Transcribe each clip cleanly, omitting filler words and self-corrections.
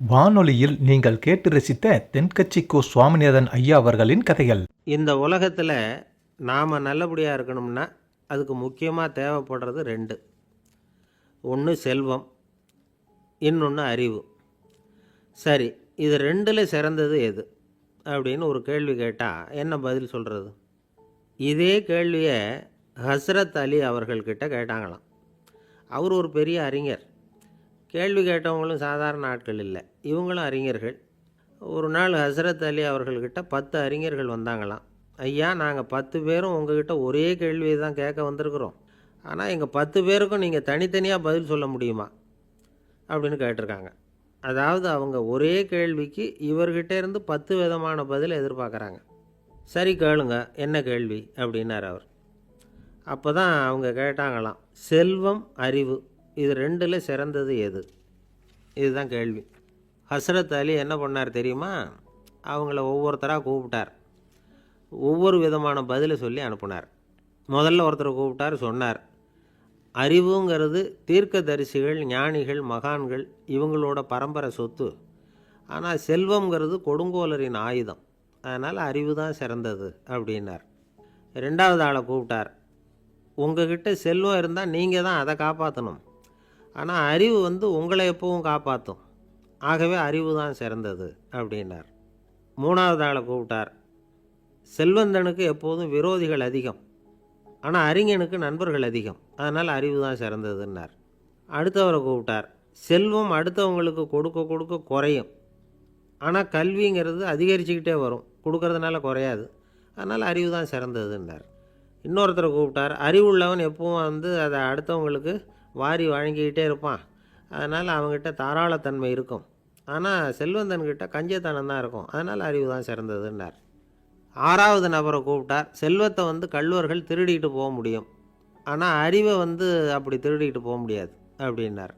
வானொலியில் நீங்கள் கேட்டு ரசித்த தென்கட்சி கோ சுவாமிநாதன் ஐயா அவர்களின் கதைகள். இந்த உலகத்தில் நாம் நல்லபடியாக இருக்கணும்னா அதுக்கு முக்கியமாக தேவைப்படுறது ரெண்டு. ஒன்று செல்வம், இன்னொன்று அறிவு. சரி, இது ரெண்டில் சிறந்தது எது அப்படின்னு ஒரு கேள்வி கேட்டால் என்ன பதில் சொல்கிறது? இதே கேள்வியை ஹஸ்ரத் அலி அவர்கள்கிட்ட கேட்டாங்களாம். அவர் ஒரு பெரிய அறிஞர். கேள்வி கேட்டவங்களும் சாதாரண ஆட்கள் இல்லை, இவங்களும் அறிஞர்கள். ஒரு நாள் ஹஸ்ரத் அலி அவர்கள்கிட்ட 10 அறிஞர்கள் வந்தாங்களாம். ஐயா, நாங்கள் 10 பேரும் உங்ககிட்ட ஒரே கேள்வியை தான் கேட்க வந்திருக்கிறோம். ஆனால் எங்கள் 10 பேருக்கும் நீங்கள் தனித்தனியாக பதில் சொல்ல முடியுமா அப்படின்னு கேட்டிருக்காங்க. அதாவது அவங்க ஒரே கேள்விக்கு இவர்கிட்ட இருந்து 10 விதமான பதில் எதிர்பார்க்குறாங்க. சரி, கேளுங்க, என்ன கேள்வி அப்படின்னார் அவர். அப்போ தான் அவங்க கேட்டாங்களாம், செல்வம், அறிவு, இது ரெண்டில் சிறந்தது எது? இதுதான் கேள்வி. ஹஸ்ரத் அலி என்ன பண்ணார் தெரியுமா? அவங்கள ஒவ்வொருத்தராக கூப்பிட்டார். ஒவ்வொரு விதமான பதிலை சொல்லி அனுப்புனார். முதல்ல ஒருத்தரை கூப்பிட்டார், சொன்னார், அறிவுங்கிறது தீர்க்கதரிசிகள், ஞானிகள், மகான்கள் இவங்களோட பரம்பரை சொத்து. ஆனால் செல்வங்கிறது கொடுங்கோலரின் ஆயுதம். அதனால் அறிவு தான் சிறந்தது அப்படின்னார். ரெண்டாவது ஆளை கூப்பிட்டார். உங்ககிட்ட செல்வம் இருந்தால் நீங்கள் தான் அதை காப்பாற்றணும். ஆனால் அறிவு உங்களை எப்பவும் காப்பாற்றும். ஆகவே அறிவு தான் சிறந்தது அப்படின்னார். மூணாவது ஆளை கூப்பிட்டார். செல்வந்தனுக்கு எப்போதும் விரோதிகள் அதிகம், ஆனால் அறிஞனுக்கு நண்பர்கள் அதிகம். அதனால் அறிவு தான் சிறந்ததுன்னார். அடுத்தவரை கூப்பிட்டார். செல்வம் அடுத்தவங்களுக்கு கொடுக்க கொடுக்க குறையும், ஆனால் கல்விங்கிறது அதிகரிச்சுக்கிட்டே வரும், கொடுக்கறதுனால குறையாது. அதனால் அறிவு தான் சிறந்ததுன்னார். இன்னொருத்தரை கூப்பிட்டார். அறிவுள்ளவன் எப்பவும் அதை அடுத்தவங்களுக்கு வாரி வழங்கிக்கிட்டே இருப்பான். அதனால் அவங்ககிட்ட தாராளத்தன்மை இருக்கும். ஆனால் செல்வந்தன்கிட்ட கஞ்சத்தனம் தான் இருக்கும். அதனால் அறிவு தான் சிறந்ததுன்னார். ஆறாவது நபரை கூப்பிட்டார். செல்வத்தை கள்வர்கள் திருடிட்டு போக முடியும், ஆனால் அறிவை அப்படி திருடிட்டு போக முடியாது அப்படின்னார்.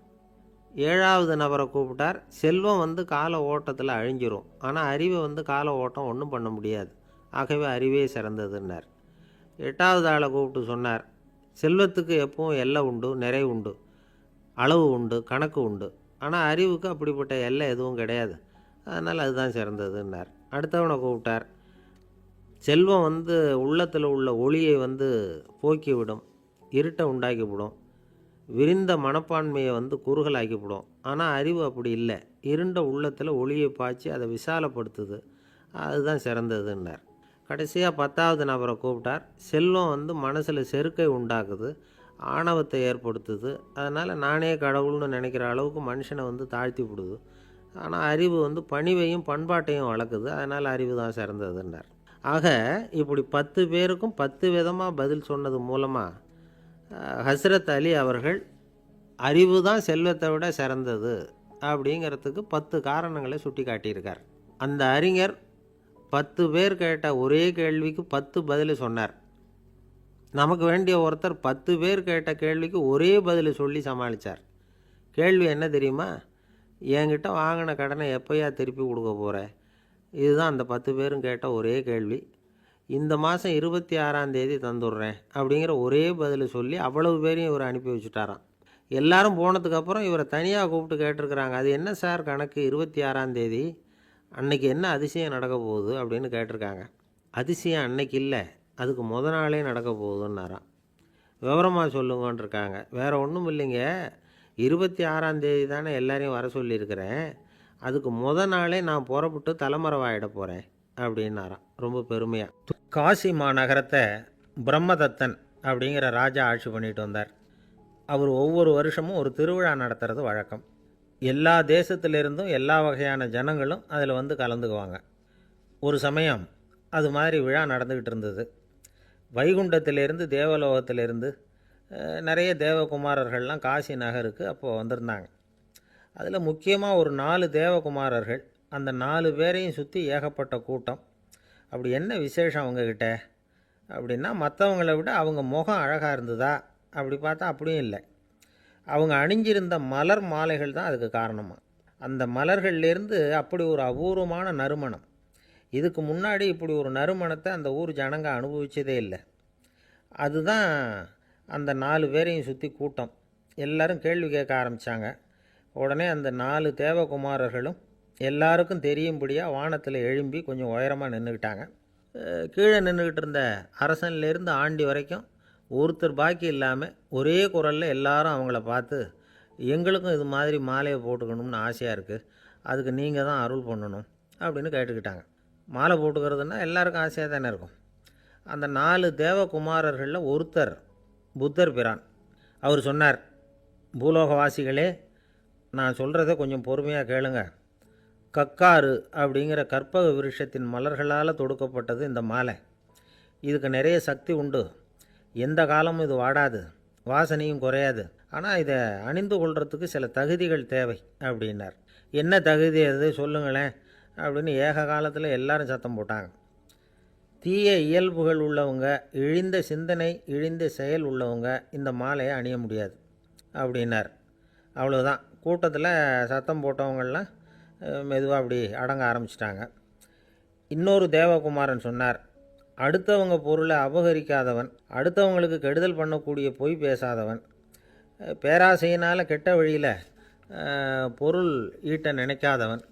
ஏழாவது நபரை கூப்பிட்டார். செல்வம் கால ஓட்டத்தில் அழிஞ்சிரும், ஆனால் அறிவை கால ஓட்டம் ஒன்றும் பண்ண முடியாது. ஆகவே அறிவே சிறந்ததுன்னார். எட்டாவது ஆளை கூப்பிட்டு சொன்னார், செல்வத்துக்கு எப்பவும் எல்லை உண்டு, நிறை உண்டு, அளவு உண்டு, கணக்கு உண்டு. ஆனால் அறிவுக்கு அப்படிப்பட்ட எல்லை எதுவும் கிடையாது. அதனால் அதுதான் சிறந்ததுன்னார். அடுத்தவனை கூப்பிட்டார். செல்வம் உள்ளத்தில் உள்ள ஒளியை போக்கிவிடும், இருட்டை உண்டாக்கிவிடும், விரிந்த மனப்பான்மையை குறுகலாக்கிவிடும். ஆனால் அறிவு அப்படி இல்லை, இருண்ட உள்ளத்தில் ஒளியை பாய்ச்சி அதை விசாலப்படுத்துது. அதுதான் சிறந்ததுன்னார். கடைசியாக 10வது நபரை கூப்பிட்டார். செல்வம் மனசில் செருக்கை உண்டாக்குது, ஆணவத்தை ஏற்படுத்துது. அதனால் நானே கடவுள்னு நினைக்கிற அளவுக்கு மனுஷனை தாழ்த்தி விடுது. ஆனால் அறிவு பணிவையும் பண்பாட்டையும் வளர்க்குது. அதனால் அறிவு தான் சிறந்ததுன்னார். ஆக இப்படி 10 பேருக்கும் 10 விதமாக பதில் சொன்னது மூலமாக ஹஸ்ரத் அலி அவர்கள் அறிவு தான் செல்வத்தை விட சிறந்தது அப்படிங்கிறதுக்கு 10 காரணங்களை சுட்டி காட்டியிருக்கார். அந்த அறிஞர் 10 பேர் கேட்ட ஒரே கேள்விக்கு 10 பதில் சொன்னார். நமக்கு வேண்டிய ஒருத்தர் 10 பேர் கேட்ட கேள்விக்கு ஒரே பதில் சொல்லி சமாளித்தார். கேள்வி என்ன தெரியுமா? என்கிட்ட வாங்கின கடனை எப்போயா திருப்பி கொடுக்க போகிற? இதுதான் அந்த 10 பேரும் கேட்ட ஒரே கேள்வி. இந்த மாதம் 26ஆம் தேதி தந்துடுறேன் அப்படிங்கிற ஒரே பதில் சொல்லி அவ்வளவு பேரையும் இவர் அனுப்பி வச்சுட்டாராம். எல்லாரும் போனதுக்கப்புறம் இவரை தனியாக கூப்பிட்டு கேட்டிருக்கிறாங்க. அது என்ன சார் கணக்கு, 26ஆம் தேதி அன்னைக்கு என்ன அதிசயம் நடக்க போகுது அப்படின்னு கேட்டிருக்காங்க. அதிசயம் அன்னைக்கு இல்லை, அதுக்கு நாளே நடக்க போகுதுன்னாராம். விவரமாக சொல்லுங்கன்னு இருக்காங்க. வேறு ஒன்றும் இல்லைங்க, 26ஆம் தேதி தானே எல்லாரையும் வர சொல்லியிருக்கிறேன், அதுக்கு நாளே நான் புறப்பட்டு தலைமறைவாயிட போகிறேன் அப்படின்னாராம் ரொம்ப பெருமையாக. காசி மாநகரத்தை பிரம்மதத்தன் அப்படிங்கிற ராஜா ஆட்சி பண்ணிட்டு வந்தார். அவர் ஒவ்வொரு வருஷமும் ஒரு திருவிழா நடத்துறது வழக்கம். எல்லா தேசத்திலிருந்தும் எல்லா வகையான ஜனங்களும் அதில் கலந்துக்குவாங்க. ஒரு சமயம் அது மாதிரி விழா நடந்துக்கிட்டு இருந்தது. வைகுண்டத்திலேருந்து தேவலோகத்திலேருந்து நிறைய தேவகுமாரர்கள்லாம் காசி நகருக்கு அப்போது வந்திருந்தாங்க. அதில் முக்கியமாக ஒரு 4 தேவகுமாரர்கள். அந்த 4 பேரையும் சுற்றி ஏகப்பட்ட கூட்டம். அப்படி என்ன விசேஷம் அவங்கக்கிட்ட அப்படின்னா, மற்றவங்களை விட அவங்க முகம் அழகாக இருந்ததா அப்படி பார்த்தா அப்படியும் இல்லை. அவங்க அணிஞ்சிருந்த மலர் மாலைகள் தான் அதுக்கு காரணமாக. அந்த மலர்கள்லேருந்து அப்படி ஒரு அபூர்வமான நறுமணம். இதுக்கு முன்னாடி இப்படி ஒரு நறுமணத்தை அந்த ஊர் ஜனங்க அனுபவிச்சதே இல்லை. அதுதான் அந்த 4 பேரையும் சுற்றி கூட்டம். எல்லோரும் கேள்வி கேட்க ஆரம்பித்தாங்க. உடனே அந்த 4 தேவகுமாரர்களும் எல்லாருக்கும் தெரியும்படியாக வானத்தில் எழும்பி கொஞ்சம் உயரமாக நின்றுக்கிட்டாங்க. கீழே நின்றுக்கிட்டு இருந்த அரசன்லேருந்து ஆண்டி வரைக்கும் ஒருத்தர் பாக்கி இல்லாமல் ஒரே குரலில் எல்லாரும் அவங்கள பார்த்து, எங்களுக்கும் இது மாதிரி மாலையை போட்டுக்கணும்னு ஆசையாக இருக்குது, அதுக்கு நீங்கள் தான் அருள் பண்ணணும் அப்படின்னு கேட்டுக்கிட்டாங்க. மாலை போட்டுக்கிறதுனா எல்லாருக்கும் ஆசையாக தானே இருக்கும். அந்த 4 தேவகுமாரர்களில் ஒருத்தர் புத்தர் பிரான். அவர் சொன்னார், பூலோகவாசிகளே, நான் சொல்கிறத கொஞ்சம் பொறுமையாக கேளுங்க. கக்காரு அப்படிங்கிற கற்பக விருஷத்தின் மலர்களால் தொடுக்கப்பட்டது இந்த மாலை. இதுக்கு நிறைய சக்தி உண்டு. எந்த காலமும் இது வாடாது, வாசனையும் குறையாது. ஆனால் இதை அணிந்து கொள்கிறதுக்கு சில தகுதிகள் தேவை அப்படின்னார். என்ன தகுதி அது சொல்லுங்களேன் அப்படின்னு ஏக காலத்தில் எல்லாரும் சத்தம் போட்டாங்க. தீய இயல்புகள் உள்ளவங்க, இழிந்த சிந்தனை, இழிந்த செயல் உள்ளவங்க இந்த மாலையை அணிய முடியாது அப்படின்னார். அவ்வளோதான். கூட்டத்தில் சத்தம் போட்டவங்கள்லாம் மெதுவாக அப்படி அடங்க ஆரம்பிச்சிட்டாங்க. இன்னொரு தேவகுமாரன் சொன்னார், அடுத்தவங்க பொருளை அபகரிக்காதவன், அடுத்தவங்களுக்கு கெடுதல் பண்ணக்கூடிய பொய் பேசாதவன், பேராசையினால் கெட்ட வழியில் பொருள் ஈட்ட நினைக்காதவன்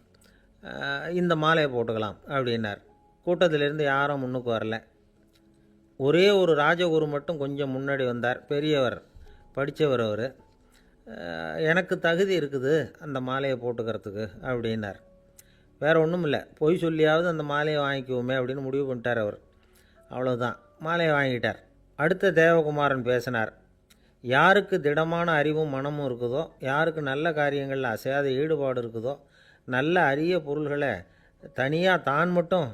இந்த மாலையை போட்டுக்கலாம் அப்படின்னார். கூட்டத்திலிருந்து யாரும் முன்னுக்கு வரல. ஒரே ஒரு ராஜகுரு மட்டும் கொஞ்சம் முன்னாடி வந்தார். பெரியவர், படித்தவர் அவர். எனக்கு தகுதி இருக்குது அந்த மாலையை போட்டுக்கிறதுக்கு அப்படின்னார். வேறு ஒன்றும் இல்லை, பொய் சொல்லியாவது அந்த மாலையை வாங்கிக்குவோமே அப்படின்னு முடிவு பண்ணிட்டார் அவர். அவ்வளோதான், மாலையை வாங்கிட்டார். அடுத்த தேவகுமாரன் பேசினார். யாருக்கு திடமான அறிவும் மனமும் இருக்குதோ, யாருக்கு நல்ல காரியங்களில் அசையாத ஈடுபாடு இருக்குதோ, நல்ல அரிய பொருள்களை தனியாக தான் மட்டும்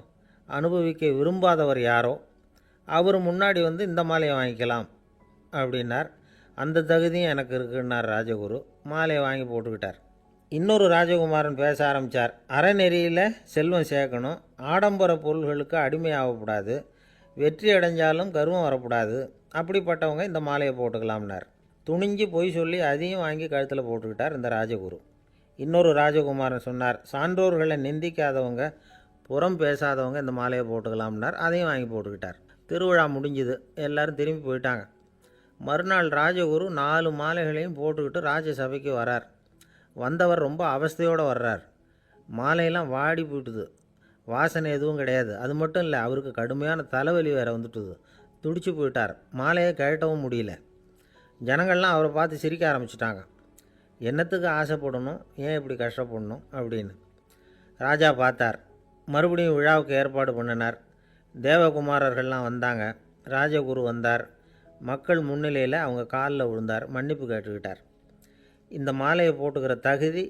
அனுபவிக்க விரும்பாதவர் யாரோ அவர் முன்னாடி வந்து இந்த மாலையை வாங்கிக்கலாம் அப்படின்னார். அந்த தகுதியும் எனக்கு இருக்குன்னார் ராஜகுரு. மாலையை வாங்கி போட்டுக்கிட்டார். இன்னொரு ராஜகுமாரன் பேச ஆரம்பித்தார். அறநெறியில் செல்வம் சேர்க்கணும், ஆடம்பர பொருள்களுக்கு அடிமையாகக்கூடாது, வெற்றி அடைஞ்சாலும் கர்வம் வரக்கூடாது, அப்படிப்பட்டவங்க இந்த மாலையை போட்டுக்கலாம்னார். துணிஞ்சு பொய் சொல்லி அதையும் வாங்கி கழுத்தில் போட்டுக்கிட்டார் இந்த ராஜகுரு. இன்னொரு ராஜகுமாரன் சொன்னார், சான்றோர்களை நிந்திக்காதவங்க, புறம் பேசாதவங்க இந்த மாலையை போட்டுக்கலாம்னார். அதையும் வாங்கி போட்டுக்கிட்டார். திருவிழா முடிஞ்சுது, எல்லோரும் திரும்பி போயிட்டாங்க. மறுநாள் ராஜகுரு 4 மாலைகளையும் போட்டுக்கிட்டு ராஜசபைக்கு வரார். வந்தவர் ரொம்ப அவஸ்தையோடு வர்றார். மாலையெல்லாம் வாடி போயிட்டுது, வாசனை எதுவும் கிடையாது. அது மட்டும் இல்லை, அவருக்கு கடுமையான தலைவலி வேறு வந்துட்டுது. துடிச்சு போயிட்டார். மாலையை கழட்டவும் முடியல. ஜனங்கள்லாம் அவரை பார்த்து சிரிக்க ஆரம்பிச்சிட்டாங்க. என்னத்துக்கு ஆசைப்படணும், ஏன் இப்படி கஷ்டப்படணும் அப்படின்னு. ராஜா பார்த்தார். மறுபடியும் விழாவுக்கு ஏற்பாடு பண்ணினார். தேவகுமாரர்கள்லாம் வந்தாங்க. ராஜகுரு வந்தார். மக்கள் முன்னிலையில் அவங்க காலில் விழுந்தார், மன்னிப்பு கேட்டுக்கிட்டார். இந்த மாலையை போட்டுக்கிற தகுதி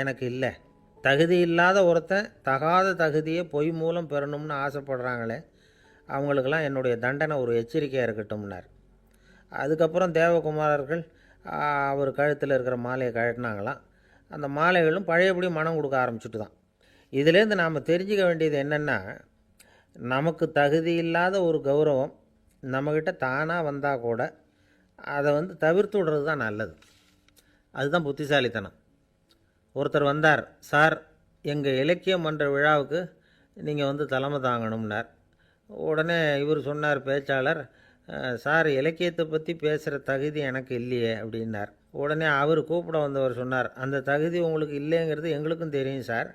எனக்கு இல்லை. தகுதி இல்லாத ஒருத்தன் தகாத தகுதியை பொய் மூலம் பெறணும்னு ஆசைப்படுறாங்களே, அவங்களுக்கெல்லாம் என்னுடைய தண்டனை ஒரு எச்சரிக்கையாக இருக்கட்டும்னார். அதுக்கப்புறம் தேவகுமாரர்கள் அவர் கழுத்தில் இருக்கிற மாலையை கழட்டினாங்களாம். அந்த மாலைகளும் பழையபடி மனம் கொடுக்க ஆரம்பிச்சுட்டு தான். இதிலேருந்து நாம் தெரிஞ்சுக்க வேண்டியது என்னென்னா, நமக்கு தகுதி இல்லாத ஒரு கௌரவம் நம்மக்கிட்ட தானாக வந்தால் கூட அதை தவிர்த்து விடுறது தான் நல்லது. அதுதான் புத்திசாலித்தனம். ஒருத்தர் வந்தார். சார், எங்கள் இலக்கிய மன்ற விழாவுக்கு நீங்கள் தலைமை தாங்கணும்னார். உடனே இவர் சொன்னார், பேச்சாளர், சார், இலக்கியத்தை பற்றி பேசுகிற தகுதி எனக்கு இல்லையே அப்படின்னார். உடனே அவர் கூப்பிட வந்தவர் சொன்னார், அந்த தகுதி உங்களுக்கு இல்லைங்கிறது எங்களுக்கும் தெரியும் சார்,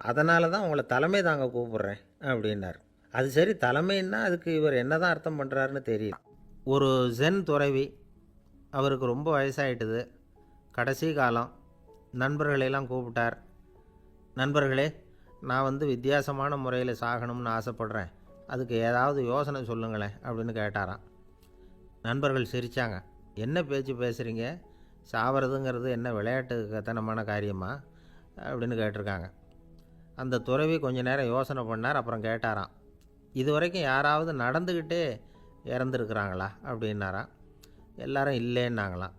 அதனால தான் உங்களை தலைமை தாங்க கூப்பிட்றேன் அப்படின்னார். அது சரி, தலைமைன்னா அதுக்கு இவர் என்ன தான் அர்த்தம் பண்ணுறாருன்னு தெரியல. ஒரு ஜென் துறவி, அவருக்கு ரொம்ப வயசாகிட்டுது, கடைசி காலம். நண்பர்களையெல்லாம் கூப்பிட்டார். நண்பர்களே, நான் வித்தியாசமான முறையில் சாகணும்னு ஆசைப்பட்றேன், அதுக்கு ஏதாவது யோசனை சொல்லுங்களேன் அப்படின்னு கேட்டாராம். நண்பர்கள் சிரித்தாங்க. என்ன பேச்சு பேசுகிறீங்க, சாவறதுங்கிறது என்ன விளையாட்டு கத்தனமான காரியமா அப்படின்னு கேட்டிருக்காங்க. அந்த துறவி கொஞ்ச நேரம் யோசனை பண்ணார். அப்புறம் கேட்டாராம், இது வரைக்கும் யாராவது நடந்துக்கிட்டே இறந்துருக்குறாங்களா அப்படின்னாராம். எல்லாரும் இல்லைன்னாங்களாம்.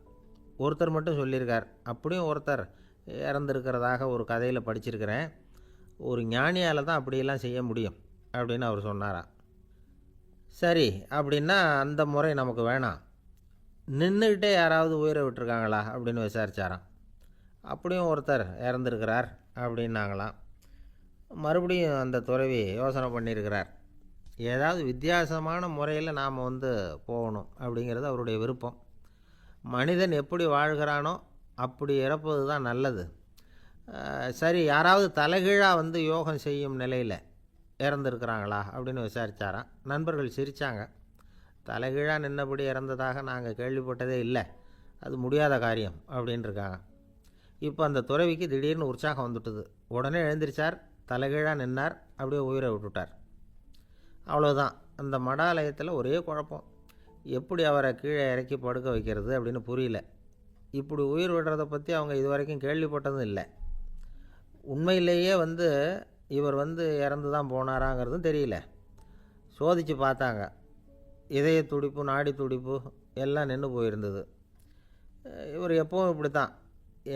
ஒருத்தர் மட்டும் சொல்லியிருக்கார், அப்படியும் ஒருத்தர் இறந்துருக்கிறதாக ஒரு கதையில் படிச்சிருக்கிறேன், ஒரு ஞானியால் தான் அப்படியெல்லாம் செய்ய முடியும் அப்படின்னு அவர் சொன்னாராம். சரி, அப்படின்னா அந்த முறை நமக்கு வேணாம், நின்றுக்கிட்டே யாராவது உயிரை விட்டுருக்காங்களா அப்படின்னு விசாரித்தாராம். அப்படியும் ஒருத்தர் இறந்துருக்கிறார் அப்படின்னாங்களாம். மறுபடியும் அந்த துறவி யோசனை பண்ணியிருக்கிறார். ஏதாவது வித்தியாசமான முறையில் நாம் போகணும் அப்படிங்கிறது அவருடைய விருப்பம். மனிதன் எப்படி வாழ்கிறானோ அப்படி இறப்பது தான் நல்லது. சரி, யாராவது தலைகீழாக வந்து யோகம் செய்யும் நிலையில் இறந்துருக்குறாங்களா அப்படின்னு விசாரித்தாராம். நண்பர்கள் சிரித்தாங்க. தலைகீழாக நின்னபடி இறந்ததாக நாங்கள் கேள்விப்பட்டதே இல்லை, அது முடியாத காரியம் அப்படின்ட்டுருக்காங்க. இப்போ அந்த துறவிக்கு திடீர்னு உற்சாகம் வந்துட்டுது. உடனே எழுந்திரிச்சார், தலைகீழாக நின்னார், அப்படியே உயிரை விட்டுட்டார். அவ்வளோதான். அந்த மடாலயத்தில் ஒரே குழப்பம். எப்படி அவரை கீழே இறக்கி படுக்க வைக்கிறது அப்படின்னு புரியல. இப்படி உயிர் விடுறதை பற்றி அவங்க இது வரைக்கும் கேள்விப்பட்டதும் இல்லை. உண்மையிலேயே வந்து இவர் வந்து இறந்து தான் போனாராங்கிறதும் தெரியல. சோதித்து பார்த்தாங்க. இதய துடிப்பு, நாடி துடிப்பு எல்லாம் நின்று போயிருந்தது. இவர் எப்பவும் இப்படி தான்,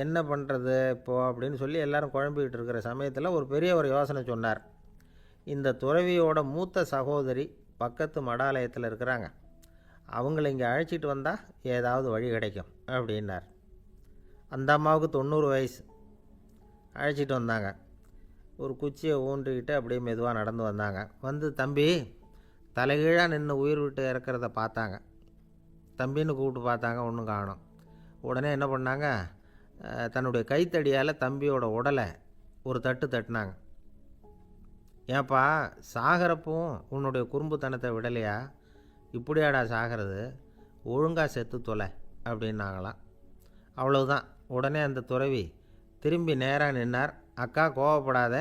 என்ன பண்ணுறது இப்போது அப்படின்னு சொல்லி எல்லோரும் குழம்பிக்கிட்டு இருக்கிற சமயத்தில் ஒரு பெரியவர் யோசனை சொன்னார். இந்த துறவியோட மூத்த சகோதரி பக்கத்து மடாலயத்தில் இருக்கிறாங்க, அவங்கள இங்கே அழைச்சிட்டு வந்தால் ஏதாவது வழி கிடைக்கும் அப்படின்னார். அந்த அம்மாவுக்கு 90 வயசு. அழைச்சிட்டு வந்தாங்க. ஒரு குச்சியை ஊன்றிக்கிட்டு அப்படியே மெதுவாக நடந்து வந்தாங்க. வந்து, தம்பி, தலைகீழாக நின்று உயிர் விட்டு இறக்கிறத பார்த்தாங்க. தம்பின்னு கூப்பிட்டு பார்த்தாங்க, ஒன்றும் காணோம். உடனே என்ன பண்ணாங்க, தன்னுடைய கைத்தடியால் தம்பியோட உடலை ஒரு தட்டு தட்டினாங்க. ஏப்பா, சாகிறப்பவும் உன்னுடைய குறும்புத்தனத்தை விடலையா? இப்படியாடா சாகிறது, ஒழுங்காக செத்து தொலை அப்படின்னாங்களாம். அவ்வளவுதான். உடனே அந்த துறவி திரும்பி நேராக நின்னார். அக்கா, கோவப்படாத,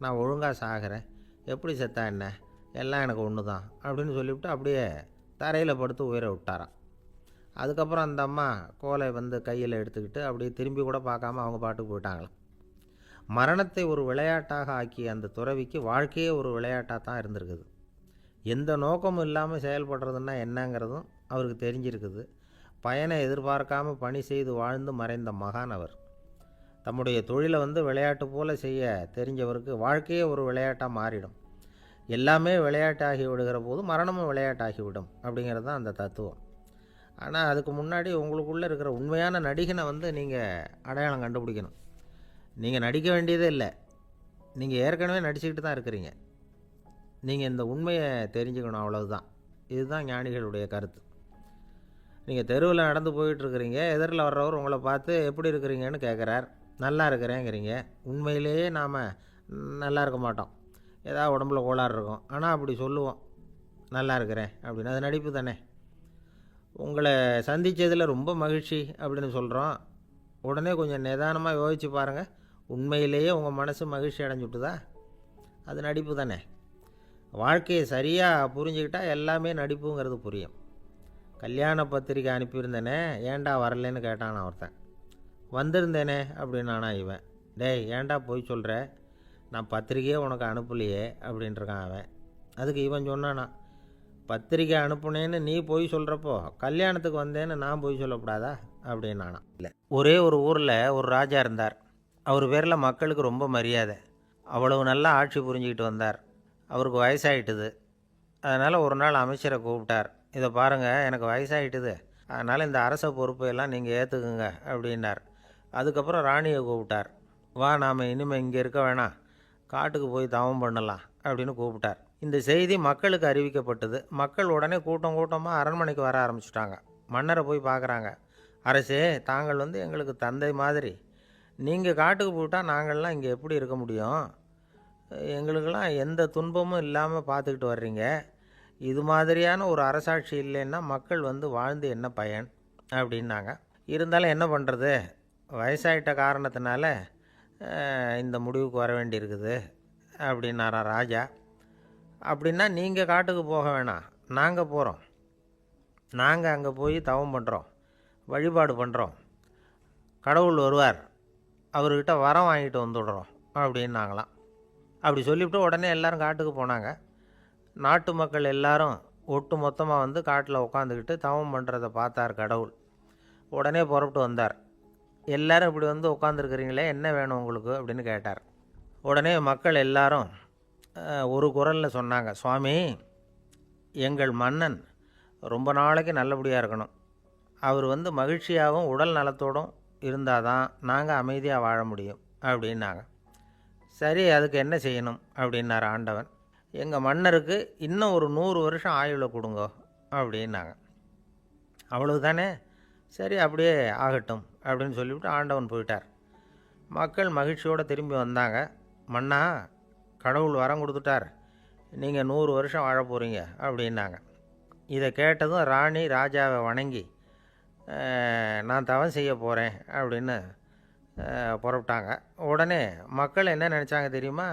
நான் ஒழுங்காக சாகிறேன், எப்படி செத்தா என்ன, எல்லாம் எனக்கு ஒன்று தான் அப்படின்னு சொல்லிவிட்டு அப்படியே தரையில் படுத்து உயிரை விட்டாராம். அதுக்கப்புறம் அந்த அம்மா கோலை வந்து கையில் எடுத்துக்கிட்டு அப்படியே திரும்பி கூட பார்க்காம அவங்க பாட்டுக்கு போயிட்டாங்களாம். மரணத்தை ஒரு விளையாட்டாக ஆக்கிய அந்த துறவிக்கு வாழ்க்கையே ஒரு விளையாட்டாக தான் இருந்திருக்குது. எந்த நோக்கமும் இல்லாமல் செயல்படுறதுன்னா என்னங்கிறதும் அவருக்கு தெரிஞ்சிருக்குது. பயனை எதிர்பார்க்காம பணி செய்து வாழ்ந்து மறைந்த மகான் அவர். தம்முடைய தொழிலை வந்து விளையாட்டு போல் செய்ய தெரிஞ்சவருக்கு வாழ்க்கையே ஒரு விளையாட்டாக மாறிடும். எல்லாமே விளையாட்டாகி விடுகிற போது மரணமும் விளையாட்டாகிவிடும் அப்படிங்கிறது தான் அந்த தத்துவம். ஆனால் அதுக்கு முன்னாடி உங்களுக்குள்ளே இருக்கிற உண்மையான நடிகனை வந்து நீங்கள் அடையாளம் கண்டுபிடிக்கணும். நீங்கள் நடிக்க வேண்டியதே இல்லை, நீங்கள் ஏற்கனவே நடிச்சுக்கிட்டு தான் இருக்கிறீங்க. நீங்கள் இந்த உண்மையை தெரிஞ்சுக்கணும், அவ்வளவுதான். இதுதான் ஞானிகளுடைய கருத்து. நீங்கள் தெருவில் நடந்து போயிட்டுருக்கிறீங்க, எதிரில் வர்றவர் உங்களை பார்த்து எப்படி இருக்கிறீங்கன்னு கேட்குறார். நல்லா இருக்கிறேங்கிறீங்க. உண்மையிலேயே நாம் நல்லா இருக்க மாட்டோம், ஏதாவது உடம்புல கோளாறு இருக்கும். ஆனால் அப்படி சொல்லுவோம், நல்லா இருக்கிறேன் அப்படின்னு. அது நடிப்பு தானே. உங்களை சந்தித்ததில் ரொம்ப மகிழ்ச்சி அப்படின்னு சொல்கிறோம். உடனே கொஞ்சம் நிதானமாக யோசித்து பாருங்கள், உண்மையிலேயே உங்கள் மனசு மகிழ்ச்சி அடைஞ்சுட்டுதா? அது நடிப்பு தானே. வாழ்க்கையை சரியாக புரிஞ்சுக்கிட்டால் எல்லாமே நடிப்புங்கிறது புரியும். கல்யாண பத்திரிக்கை அனுப்பியிருந்தேனே, ஏன்டா வரலன்னு கேட்டான் ஒருத்தன். வந்திருந்தேனே அப்படின்னானா இவன். டேய், ஏன்டா போய் சொல்கிற, நான் பத்திரிக்கையே உனக்கு அனுப்பலையே அப்படின்ட்டுருக்கான் அவன். அதுக்கு இவன் சொன்னானா, பத்திரிக்கை அனுப்புனேன்னு நீ போய் சொல்கிறப்போ கல்யாணத்துக்கு வந்தேன்னு நான் போய் சொல்லக்கூடாதா அப்படின்னானா. இல்லை, ஒரே ஒரு ஊரில் ஒரு ராஜா இருந்தார். அவர் பேரில் மக்களுக்கு ரொம்ப மரியாதை. அவ்வளவு நல்லா ஆட்சி புரிஞ்சுக்கிட்டு வந்தார். அவருக்கு வயசாகிட்டுது. அதனால் ஒரு நாள் அமைச்சரை கூப்பிட்டார். இதை பாருங்கள், எனக்கு வயசாகிட்டுது, அதனால் இந்த அரச பொறுப்பையெல்லாம் நீங்கள் ஏற்றுக்குங்க அப்படின்னார். அதுக்கப்புறம் ராணியை கூப்பிட்டார். வா, நாம் இனிமேல் இங்கே இருக்க வேணாம், காட்டுக்கு போய் தவம் பண்ணலாம் அப்படின்னு கூப்பிட்டார். இந்த செய்தி மக்களுக்கு அறிவிக்கப்பட்டது. மக்கள் உடனே கூட்டம் கூட்டமாக அரண்மனைக்கு வர ஆரம்பிச்சிட்டாங்க. மன்னரை போய் பார்க்குறாங்க. அரசே, தாங்கள் வந்து எங்களுக்கு தந்தை மாதிரி. நீங்கள் காட்டுக்கு போயிட்டால் நாங்கள்லாம் இங்கே எப்படி இருக்க முடியும்? எங்களுக்கெல்லாம் எந்த துன்பமும் இல்லாமல் பார்த்துக்கிட்டு வர்றீங்க. இது மாதிரியான ஒரு அரசாட்சி இல்லைன்னா மக்கள் வந்து வாழ்ந்து என்ன பயன் அப்படின்னாங்க. இருந்தாலும் என்ன பண்ணுறது, வயசாயிட்ட காரணத்தினால இந்த முடிவுக்கு வர வேண்டியிருக்குது அப்படின்னாரா ராஜா. அப்படின்னா நீங்கள் காட்டுக்கு போக வேணாம், நாங்கள் போகிறோம். நாங்கள் அங்கே போய் தவம் பண்ணுறோம், வழிபாடு பண்ணுறோம். கடவுள் வருவார், அவர்கிட்ட வரம் வாங்கிட்டு வந்துடுறோம் அப்படின்னாங்களாம். அப்படி சொல்லிவிட்டு உடனே எல்லோரும் காட்டுக்கு போனாங்க. நாட்டு மக்கள் எல்லாரும் ஒட்டு மொத்தமாக வந்து காட்டில் உட்காந்துக்கிட்டு தவம் பண்ணுறதை பார்த்தார் கடவுள். உடனே புறப்பட்டு வந்தார். எல்லோரும் இப்படி வந்து உட்காந்துருக்கிறீங்களே, என்ன வேணும் உங்களுக்கு அப்படின்னு கேட்டார். உடனே மக்கள் எல்லாரும் ஒரு குரலில் சொன்னாங்க, சுவாமி, எங்கள் மன்னன் ரொம்ப நாளைக்கு நல்லபடியாக இருக்கணும். அவர் வந்து மகிழ்ச்சியாகவும் உடல் நலத்தோடும் இருந்தால் தான் நாங்கள் அமைதியாக வாழ முடியும் அப்படின்னாங்க. சரி, அதுக்கு என்ன செய்யணும் அப்படின்னார் ஆண்டவன். எங்கள் மன்னருக்கு இன்னும் ஒரு 100 வருஷம் ஆயுளை கொடுங்க அப்படின்னாங்க. அவ்வளவு தானே, சரி அப்படியே ஆகட்டும் அப்படின்னு சொல்லிவிட்டு ஆண்டவன் போயிட்டார். மக்கள் மகிழ்ச்சியோடு திரும்பி வந்தாங்க. மன்னா, கடவுள் வரம் கொடுத்துட்டார், நீங்கள் 100 வருஷம் வாழ போகிறீங்க அப்படின்னாங்க. இதை கேட்டதும் ராணி ராஜாவை வணங்கி நான் தவம் செய்ய போகிறேன் அப்படின்னு புறப்பட்டாங்க. உடனே மக்கள் என்ன நினச்சாங்க தெரியுமா?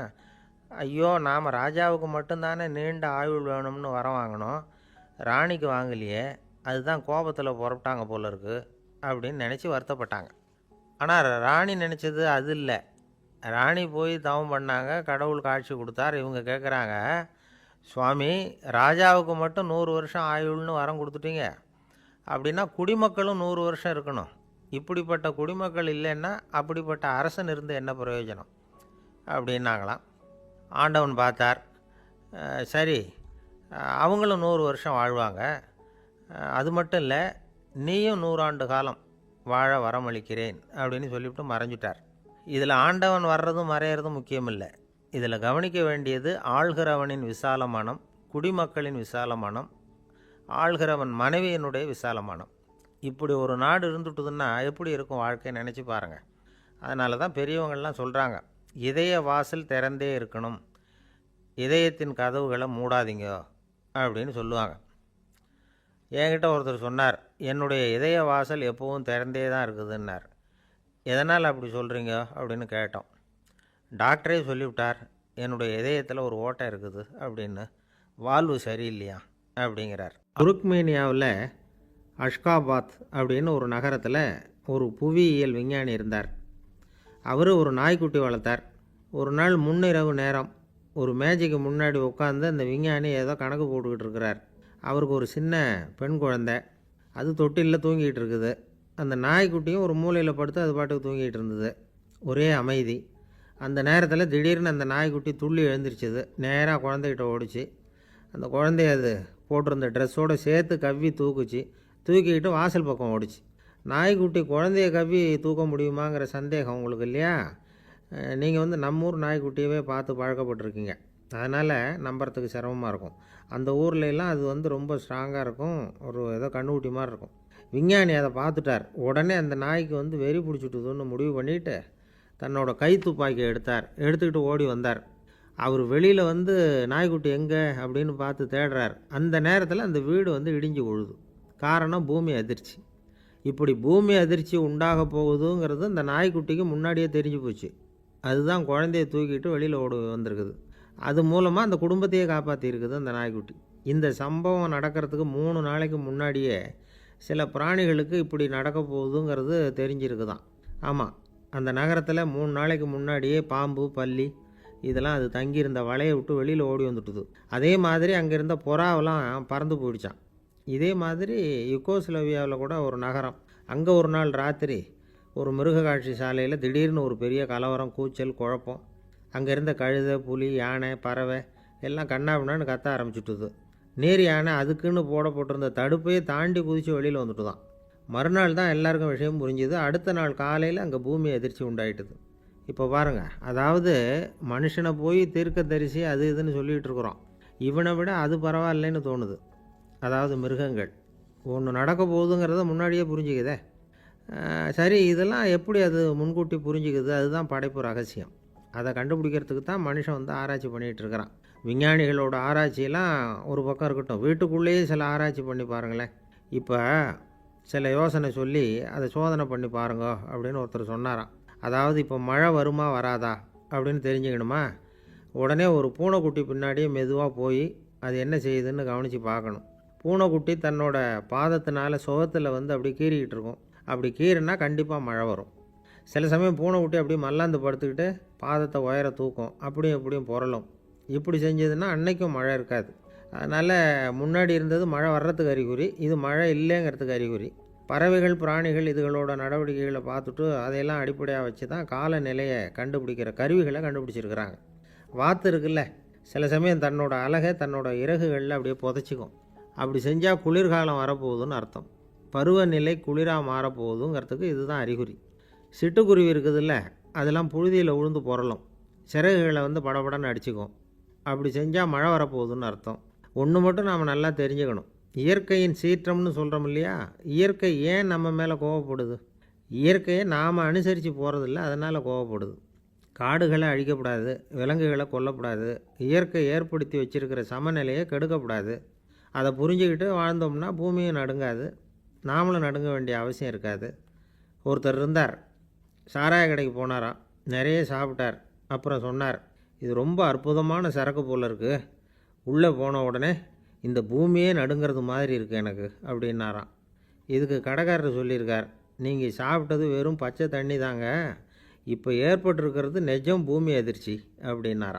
ஐயோ, நாம் ராஜாவுக்கு மட்டும்தானே நீண்ட ஆயுள் வேணும்னு வரம் வாங்கினோம், ராணிக்கு வாங்கலையே, அதுதான் கோபத்தில் புறப்பட்டாங்க போல இருக்கு அப்படின்னு நினச்சி வருத்தப்பட்டாங்க. ஆனால் ராணி நினச்சது அது இல்லை. ராணி போய் தவம் பண்ணாங்க, கடவுள் காட்சி கொடுத்தார். இவங்க கேட்குறாங்க, சுவாமி, ராஜாவுக்கு மட்டும் 100 வருஷம் ஆயுள்னு வரம் கொடுத்துட்டீங்க, அப்படின்னா குடிமக்களும் 100 வருஷம் இருக்கணும். இப்படிப்பட்ட குடிமக்கள் இல்லைன்னா அப்படிப்பட்ட அரசன் இருந்து என்ன பிரயோஜனம் அப்படின்னாங்களாம். ஆண்டவன் பார்த்தார், சரி, அவங்களும் 100 வருஷம் வாழ்வாங்க, அது மட்டும் இல்லை, நீயும் 100 ஆண்டு காலம் வாழ வரமளிக்கிறேன் அப்படின்னு சொல்லிவிட்டு மறைஞ்சிட்டார். இதில் ஆண்டவன் வர்றதும் மறையிறதும் முக்கியம் இல்லை. இதில் கவனிக்க வேண்டியது ஆள்கிறவனின் விசால மனம், குடிமக்களின் விசால மனம், ஆள்கிறவன் மனைவியினுடைய விசால மனம். இப்படி ஒரு நாடு இருந்துட்டுதுன்னா எப்படி இருக்கும் வாழ்க்கை நினச்சி பாருங்கள். அதனால தான் பெரியவங்கள்லாம் சொல்கிறாங்க, இதய வாசல் திறந்தே இருக்கணும், இதயத்தின் கதவுகளை மூடாதீங்க அப்படின்னு சொல்லுவாங்க. என்கிட்ட ஒருத்தர் சொன்னார், என்னுடைய இதய வாசல் எப்போவும் திறந்தே தான் இருக்குதுன்னார். எதனால் அப்படி சொல்கிறீங்க அப்படின்னு கேட்டோம். டாக்டரே சொல்லிவிட்டார், என்னுடைய இதயத்தில் ஒரு ஓட்டை இருக்குது அப்படின்னு, வால்வு சரியில்லையா அப்படிங்கிறார். துருக்மேனியாவில் அஷ்காபாத் அப்படின்னு ஒரு நகரத்தில் ஒரு புவியியல் விஞ்ஞானி இருந்தார். அவர் ஒரு நாய்க்குட்டி வளர்த்தார். ஒரு நாள் முன்னிரவு நேரம் ஒரு மேஜைக்கு முன்னாடி உட்காந்து அந்த விஞ்ஞானி ஏதோ கணக்கு போட்டுக்கிட்டு இருக்கிறார். அவருக்கு ஒரு சின்ன பெண் குழந்தை, அது தொட்டிலில் தூங்கிட்டு இருக்குது. அந்த நாய்க்குட்டியும் ஒரு மூலையில் படுத்து அது பாட்டுக்கு தூங்கிட்டு இருந்தது. ஒரே அமைதி. அந்த நேரத்தில் திடீர்னு அந்த நாய்க்குட்டி துள்ளி எழுந்திரிச்சிது. நேராக குழந்தைகிட்ட ஓடிச்சு. அந்த குழந்தைய அது போட்டிருந்த ட்ரெஸ்ஸோடு சேர்த்து கவ்வி தூக்குச்சு. தூக்கிக்கிட்டு வாசல் பக்கம் ஓடிச்சு. நாய்க்குட்டி குழந்தைய கவ்வி தூக்க முடியுமாங்கிற சந்தேகம் உங்களுக்கு இல்லையா? நீங்கள் நம்ம ஊர் நாய்க்குட்டியவே பார்த்து பழக்கப்பட்டிருக்கீங்க, அதனால் நம்புறதுக்கு சிரமமாக இருக்கும். அந்த ஊர்லெலாம் அது ரொம்ப ஸ்ட்ராங்காக இருக்கும், ஒரு ஏதோ கண்ணுக்குட்டி மாதிரி இருக்கும். விஞ்ஞானி அதை பார்த்துட்டார். உடனே அந்த நாய்க்கு வெறி பிடிச்சிட்டுதுன்னு முடிவு பண்ணிவிட்டு தன்னோட கை துப்பாக்கி எடுத்துக்கிட்டு ஓடி வந்தார். அவர் வெளியில் நாய்க்குட்டி எங்கே அப்படின்னு பார்த்து தேடுறார். அந்த நேரத்தில் அந்த வீடு இடிஞ்சு விழுது. காரணம் பூமி அதிர்ச்சி. இப்படி பூமி அதிர்ச்சி உண்டாக போகுதுங்கிறது அந்த நாய்க்குட்டிக்கு முன்னாடியே தெரிஞ்சு போச்சு. அதுதான் குழந்தைய தூக்கிட்டு வெளியில் ஓடி வந்திருக்குது. அது மூலமாக அந்த குடும்பத்தையே காப்பாற்றிருக்குது அந்த நாய்க்குட்டி. இந்த சம்பவம் நடக்கிறதுக்கு 3 நாளைக்கு முன்னாடியே சில பிராணிகளுக்கு இப்படி நடக்க போகுதுங்கிறது தெரிஞ்சிருக்குதான். ஆமாம், அந்த நகரத்தில் 3 நாளைக்கு முன்னாடியே பாம்பு, பல்லி இதெல்லாம் அது தங்கியிருந்த வலையை விட்டு வெளியில் ஓடி வந்துட்டுது. அதே மாதிரி அங்கே இருந்த புறாவெல்லாம் பறந்து போயிடுச்சான். இதே மாதிரி யுகோஸ்லோவியாவில் கூட ஒரு நகரம், அங்கே ஒரு நாள் ராத்திரி ஒரு மிருக காட்சி சாலையில் திடீர்னு ஒரு பெரிய கலவரம், கூச்சல், குழப்பம். அங்கே இருந்த கழுதை, புலி, யானை, பறவை எல்லாம் கண்ணாபின்னான்னு கத்த ஆரம்பிச்சுட்டுது. நேர் யானை அதுக்குன்னு போட்டிருந்த தடுப்பையே தாண்டி குதித்து வெளியில் வந்துட்டு தான். மறுநாள் தான் எல்லாருக்கும் விஷயம் புரிஞ்சுது. அடுத்த நாள் காலையில் அங்கே பூமி அதிர்ச்சி உண்டாயிட்டுது. இப்போ பாருங்கள், அதாவது மனுஷனை போய் தீர்க்கதரிசி அது இதுன்னு சொல்லிகிட்டு இருக்கிறோம், இவனை விட அது பரவாயில்லைன்னு தோணுது. அதாவது மிருகங்கள் ஒன்று நடக்க போகுதுங்கிறத முன்னாடியே புரிஞ்சுக்குதே. சரி, இதெல்லாம் எப்படி அது முன்கூட்டி புரிஞ்சுக்குது? அதுதான் படைப்பு ரகசியம். அதை கண்டுபிடிக்கிறதுக்கு தான் மனுஷன் ஆராய்ச்சி பண்ணிகிட்டு இருக்கிறான். விஞ்ஞானிகளோட ஆராய்ச்சியெல்லாம் ஒரு பக்கம் இருக்கட்டும், வீட்டுக்குள்ளேயே சில ஆராய்ச்சி பண்ணி பாருங்களேன். இப்போ சில யோசனை சொல்லி அதை சோதனை பண்ணி பாருங்க அப்படின்னு ஒருத்தர் சொன்னாராம். அதாவது இப்போ மழை வருமா வராதா அப்படின்னு தெரிஞ்சுக்கணுமா, உடனே ஒரு பூனைக்குட்டி பின்னாடியே மெதுவாக போய் அது என்ன செய்யுதுன்னு கவனித்து பார்க்கணும். பூனைக்குட்டி தன்னோட பாதத்தினால சுகத்தில் அப்படி கீறிக்கிட்டு இருக்கும். அப்படி கீறினா கண்டிப்பாக மழை வரும். சில சமயம் பூனைக்குட்டி அப்படியே மல்லாந்து படுத்துக்கிட்டு பாதத்தை உயர தூக்கும், அப்படியும் எப்படியும் புரளும். இப்படி செஞ்சதுன்னா அன்னைக்கும் மழை இருக்காது. அதனால் முன்னாடி இருந்தது மழை வர்றதுக்கு அறிகுறி, இது மழை இல்லைங்கிறதுக்கு அறிகுறி. பறவைகள், பிராணிகள் இதுகளோட நடவடிக்கைகளை பார்த்துட்டு அதையெல்லாம் அடிப்படையாக வச்சு தான் காலநிலையை கண்டுபிடிக்கிற கருவிகளை கண்டுபிடிச்சிருக்கிறாங்க. வாத்து இருக்குல்ல, சில சமயம் தன்னோட அழகை தன்னோட இறகுகளில் அப்படியே புதைச்சிக்கும். அப்படி செஞ்சால் குளிர்காலம் வரப்போகுதுன்னு அர்த்தம். பருவநிலை குளிராக மாறப்போகுதுங்கிறதுக்கு இதுதான் அறிகுறி. சிட்டுக்குருவி இருக்குதுல்ல, அதெல்லாம் புழுதியில் உழுந்து புரளும், சிறகுகளை படபடன்னு அடிச்சுக்கும். அப்படி செஞ்சால் மழை வரப்போகுதுன்னு அர்த்தம். ஒன்று மட்டும் நாம் நல்லா தெரிஞ்சுக்கணும், இயற்கையின் சீற்றம்னு சொல்கிறோம் இல்லையா, இயற்கை ஏன் நம்ம மேலே கோவப்படுது? இயற்கையை நாம் அனுசரித்து போகிறதில்ல, அதனால் கோவப்படுது. காடுகளை அழிக்கக்கூடாது, விலங்குகளை கொல்லக்கூடாது, இயற்கை ஏற்படுத்தி வச்சுருக்கிற சமநிலையை கெடுக்கக்கூடாது. அதை புரிஞ்சுக்கிட்டு வாழ்ந்தோம்னா பூமியும் நடுங்காது, நாமளும் நடுங்க வேண்டிய அவசியம் இருக்காது. ஒருத்தர் இருந்தார், சாராய கடைக்கு போனாராம், நிறைய சாப்பிட்டார். அப்புறம் சொன்னார், இது ரொம்ப அற்புதமான சரக்கு போல் இருக்குது, உள்ளே போன உடனே இந்த பூமியே நடுங்கிறது மாதிரி இருக்குது எனக்கு அப்படின்னாராம். இதுக்கு கடைக்காரர் சொல்லியிருக்கார், நீங்கள் சாப்பிட்டது வெறும் பச்சை தண்ணி தாங்க, இப்போ ஏற்பட்டிருக்கிறது நிஜம் பூமி அதிர்ச்சி அப்படின்னாராம்.